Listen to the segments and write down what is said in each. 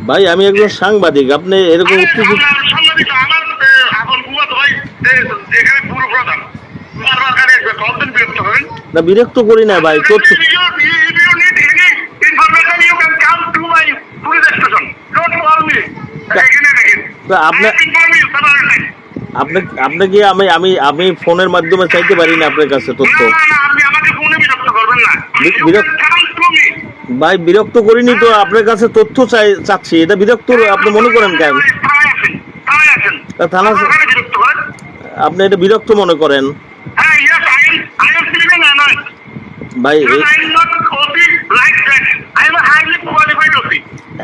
ভাই আমি একজন সাংবাদিক, আপনি এরকম উত্তেজিত। সাংবাদিক আমার এখন কুয়া তো ভাই এখানে পুরো প্রধান বারবার গাড়ি আসবে কতদিন বিরক্ত হবেন না বিরক্ত করি না ভাই, তথ্য। আপনি কি আমি ফোনের মাধ্যমে চাইতে পারি না আপনার কাছে তথ্য? ভাই বিরক্ত করিনি তো, আপনার কাছে তথ্য চাচ্ছি, এটা বিরক্ত আপনি মনে করেন কেন? থানা আপনি এটা বিরক্ত মনে করেন? ভাই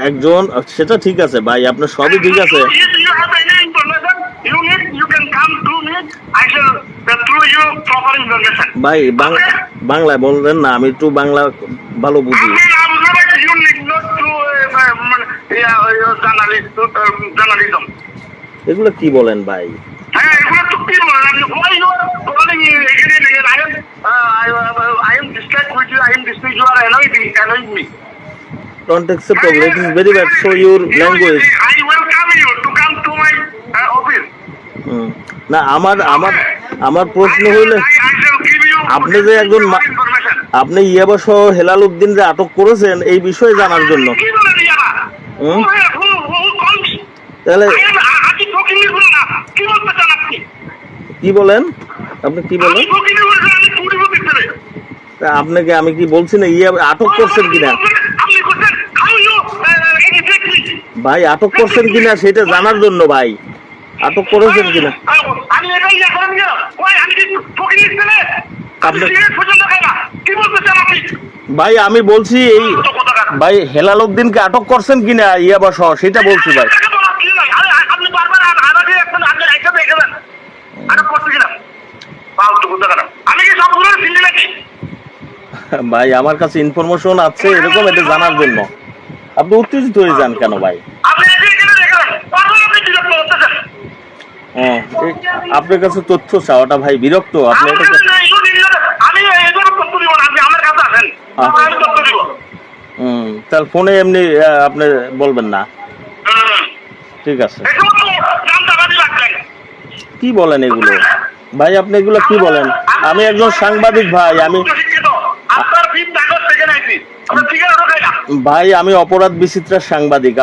একজন, সেটা ঠিক আছে ভাই, আপনার সবই ঠিক আছে ভাই। বাংলায় বলবেন না, আমি একটু বাংলা ভালো বুঝি। এগুলো কি বলেন ভাই? Don't accept all. It is very bad. So your language. I welcome you to come to my office. না আমার প্রশ্ন হইলে, আপনি যে একজন, আপনি ইয়াবা সহ হেলাল উদ্দিনকে আটক করেছেন এই বিষয়ে জানার জন্য। তাহলে কি বলেন আপনি? কি বলেন আপনাকে? আমি কি বলছি না ইয়া আটক করছেন কিনা? ভাই আটক করছেন কিনা সেটা জানার জন্য ভাই, আটক করেছেন কিনা। ভাই আমি বলছি এই ভাই হেলাল উদ্দিনকে আটক করছেন কিনা ইয়াবা সহ সেটা বলছি ভাই। ভাই আমার কাছে ইনফরমেশন আছে এরকম, এটা জানার জন্য। আপনি উত্তেজিত হয়ে যান কেন ভাই? হ্যাঁ আপনার কাছে তথ্য চাওয়াটা ভাই বিরক্ত। আপনি তাহলে ফোনে এমনি আপনি বলবেন না, ঠিক আছে? কি বলেন এগুলো ভাই? আপনি এগুলো কি বলেন? আমি একজন সাংবাদিক ভাই, ভাই আমি অপরাধ বিচিত্রার সাংবাদিক।